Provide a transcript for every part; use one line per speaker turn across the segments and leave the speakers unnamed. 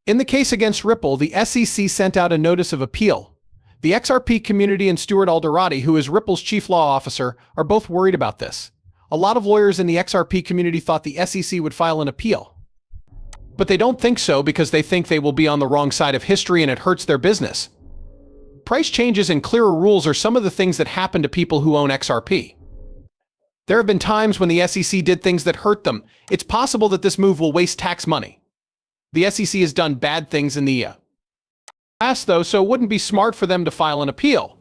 In the case against Ripple, the SEC sent out a notice of appeal. The XRP community and Stuart Alderati, who is Ripple's chief law officer, are both worried about this. A lot of lawyers in the XRP community thought the SEC would file an appeal. But they don't think so because they think they will be on the wrong side of history and it hurts their business. Price changes and clearer rules are some of the things that happen to people who own XRP. There have been times when the SEC did things that hurt them. It's possible that this move will waste tax money. The SEC has done bad things in the past, though, so it wouldn't be smart for them to file an appeal.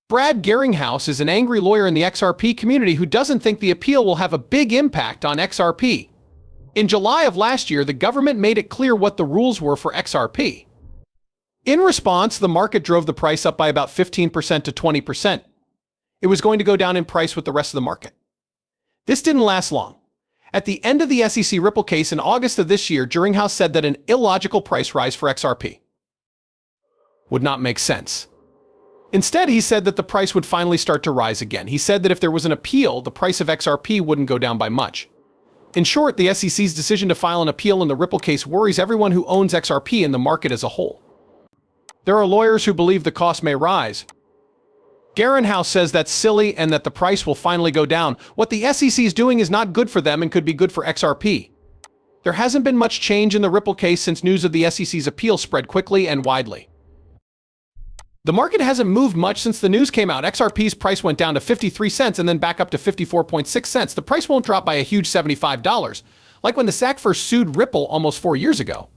Brad Garringhouse is an angry lawyer in the XRP community who doesn't think the appeal will have a big impact on XRP. In July of last year, the government made it clear what the rules were for XRP. In response, the market drove the price up by about 15% to 20%. It was going to go down in price with the rest of the market. This didn't last long. At the end of the SEC Ripple case in August of this year, Garringhouse said that an illogical price rise for XRP would not make sense. Instead, he said that the price would finally start to rise again. He said that if there was an appeal, the price of XRP wouldn't go down by much. In short, the SEC's decision to file an appeal in the Ripple case worries everyone who owns XRP in the market as a whole. There are lawyers who believe the cost may rise. Garringhouse says that's silly and that the price will finally go down. What the SEC is doing is not good for them and could be good for XRP. There hasn't been much change in the Ripple case since news of the SEC's appeal spread quickly and widely. The market hasn't moved much since the news came out. XRP's price went down to 53 cents and then back up to 54.6 cents. The price won't drop by a huge $75, like when the SEC first sued Ripple almost 4 years ago.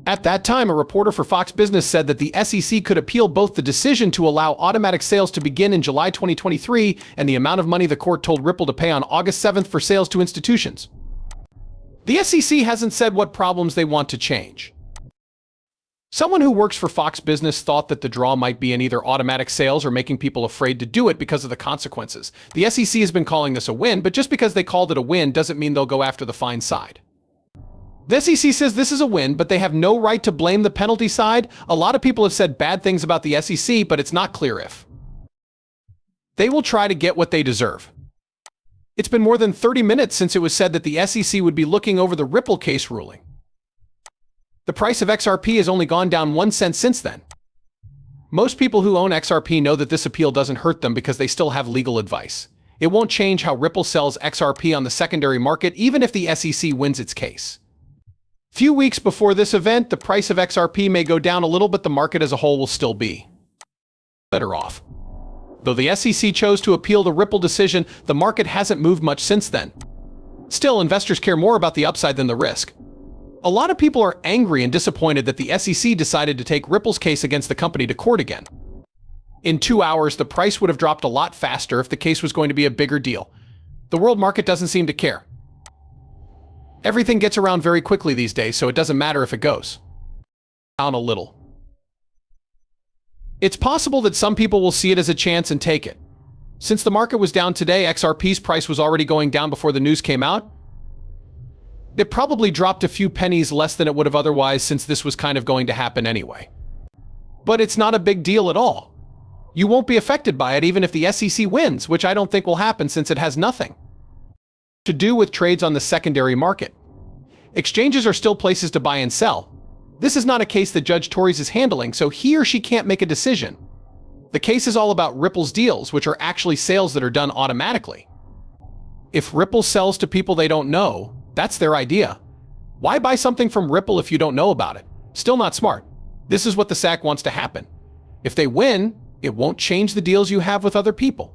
At that time, a reporter for Fox Business said that the SEC could appeal both the decision to allow automatic sales to begin in July 2023 and the amount of money the court told Ripple to pay on August 7th for sales to institutions. The SEC hasn't said what problems they want to change. Someone who works for Fox Business thought that the draw might be in either automatic sales or making people afraid to do it because of the consequences. The SEC has been calling this a win, but just because they called it a win doesn't mean they'll go after the fine side. The SEC says this is a win, but they have no right to blame the penalty side. A lot of people have said bad things about the SEC, but it's not clear if they will try to get what they deserve. It's been more than 30 minutes since it was said that the SEC would be looking over the Ripple case ruling. The price of XRP has only gone down 1 cent since then. Most people who own XRP know that this appeal doesn't hurt them because they still have legal advice. It won't change how Ripple sells XRP on the secondary market, even if the SEC wins its case. Few weeks before this event, the price of XRP may go down a little, but the market as a whole will still be better off. Though the SEC chose to appeal the Ripple decision, the market hasn't moved much since then. Still, investors care more about the upside than the risk. A lot of people are angry and disappointed that the SEC decided to take Ripple's case against the company to court again. In 2 hours, the price would have dropped a lot faster if the case was going to be a bigger deal. The world market doesn't seem to care. Everything gets around very quickly these days, so it doesn't matter if it goes down a little. It's possible that some people will see it as a chance and take it. Since the market was down today, XRP's price was already going down before the news came out. It probably dropped a few pennies less than it would have otherwise, since this was kind of going to happen anyway. But it's not a big deal at all. You won't be affected by it even if the SEC wins, which I don't think will happen since it has nothing to do with trades on the secondary market. Exchanges are still places to buy and sell. This is not a case that Judge Torres is handling, so he or she can't make a decision. The case is all about Ripple's deals, which are actually sales that are done automatically. If Ripple sells to people they don't know, that's their idea. Why buy something from Ripple if you don't know about it? Still not smart. This is what the SEC wants to happen. If they win, it won't change the deals you have with other people.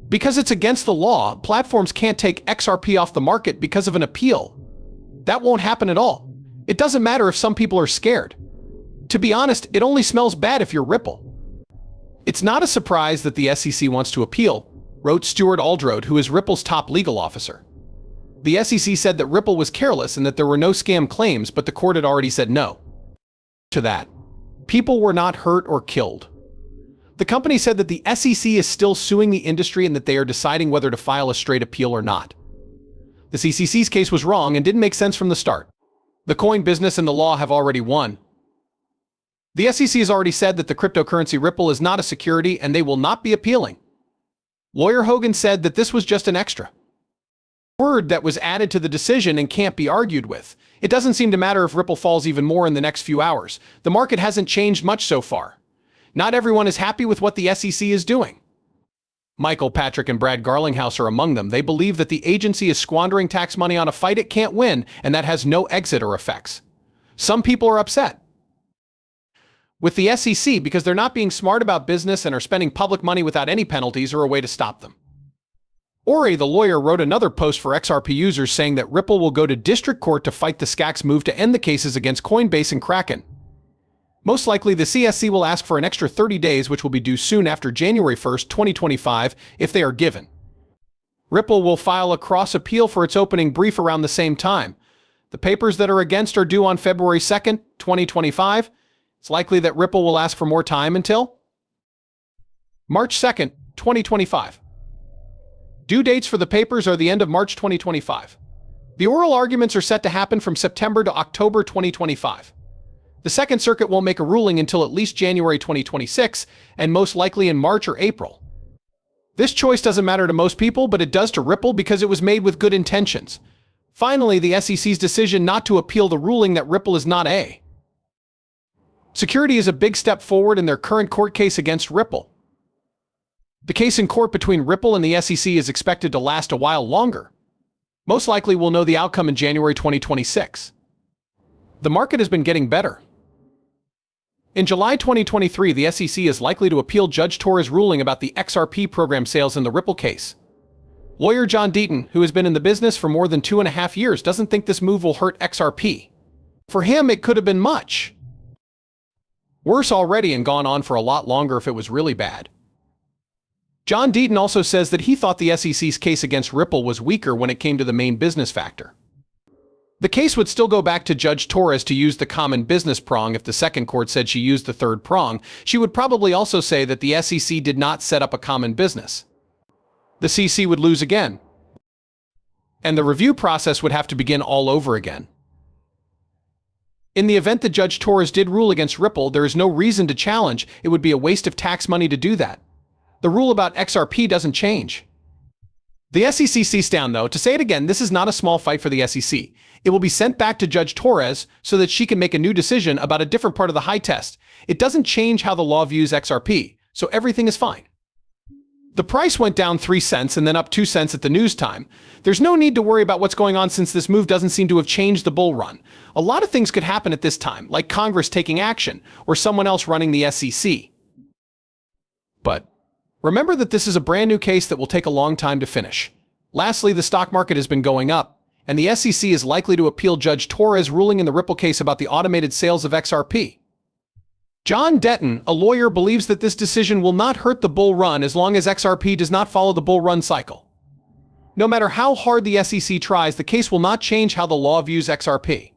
Because it's against the law, platforms can't take XRP off the market because of an appeal. That won't happen at all. It doesn't matter if some people are scared. To be honest, it only smells bad if you're Ripple. It's not a surprise that the SEC wants to appeal, wrote Stuart Alderati, who is Ripple's top legal officer. The SEC said that Ripple was careless and that there were no scam claims, but the court had already said no to that. People were not hurt or killed. The company said that the SEC is still suing the industry and that they are deciding whether to file a straight appeal or not. The CCC's case was wrong and didn't make sense from the start. The coin business and the law have already won. The SEC has already said that the cryptocurrency Ripple is not a security and they will not be appealing. Lawyer Hogan said that this was just an extra word that was added to the decision and can't be argued with. It doesn't seem to matter if Ripple falls even more in the next few hours. The market hasn't changed much so far. Not everyone is happy with what the SEC is doing. Michael, Patrick, and Brad Garlinghouse are among them. They believe that the agency is squandering tax money on a fight it can't win, and that has no exit or effects. Some people are upset with the SEC because they're not being smart about business and are spending public money without any penalties or a way to stop them. Ori, the lawyer, wrote another post for XRP users saying that Ripple will go to district court to fight the SCAC's move to end the cases against Coinbase and Kraken. Most likely, the CSC will ask for an extra 30 days, which will be due soon after January 1st, 2025, if they are given. Ripple will file a cross-appeal for its opening brief around the same time. The papers that are against are due on February 2nd, 2025. It's likely that Ripple will ask for more time until March 2nd, 2025. Due dates for the papers are the end of March 2025. The oral arguments are set to happen from September to October 2025. The Second Circuit won't make a ruling until at least January 2026, and most likely in March or April. This choice doesn't matter to most people, but it does to Ripple because it was made with good intentions. Finally, the SEC's decision not to appeal the ruling that Ripple is not a security is a big step forward in their current court case against Ripple. The case in court between Ripple and the SEC is expected to last a while longer. Most likely we'll know the outcome in January 2026. The market has been getting better. In July 2023, the SEC is likely to appeal Judge Torres' ruling about the XRP program sales in the Ripple case. Lawyer John Deaton, who has been in the business for more than 2.5 years, doesn't think this move will hurt XRP. For him, it could have been much worse already and gone on for a lot longer if it was really bad. John Deaton also says that he thought the SEC's case against Ripple was weaker when it came to the main business factor. The case would still go back to Judge Torres to use the common business prong. If the second court said she used the third prong, she would probably also say that the SEC did not set up a common business. The CC would lose again, and the review process would have to begin all over again. In the event that Judge Torres did rule against Ripple, there is no reason to challenge. It would be a waste of tax money to do that. The rule about XRP doesn't change. The SEC sees down, though. To say it again, this is not a small fight for the SEC. It will be sent back to Judge Torres so that she can make a new decision about a different part of the high test. It doesn't change how the law views XRP, so everything is fine. The price went down 3 cents and then up 2 cents at the news time. There's no need to worry about what's going on since this move doesn't seem to have changed the bull run. A lot of things could happen at this time, like Congress taking action or someone else running the SEC. But remember that this is a brand new case that will take a long time to finish. Lastly, the stock market has been going up, and the SEC is likely to appeal Judge Torres' ruling in the Ripple case about the automated sales of XRP. John Deaton, a lawyer, believes that this decision will not hurt the bull run as long as XRP does not follow the bull run cycle. No matter how hard the SEC tries, the case will not change how the law views XRP.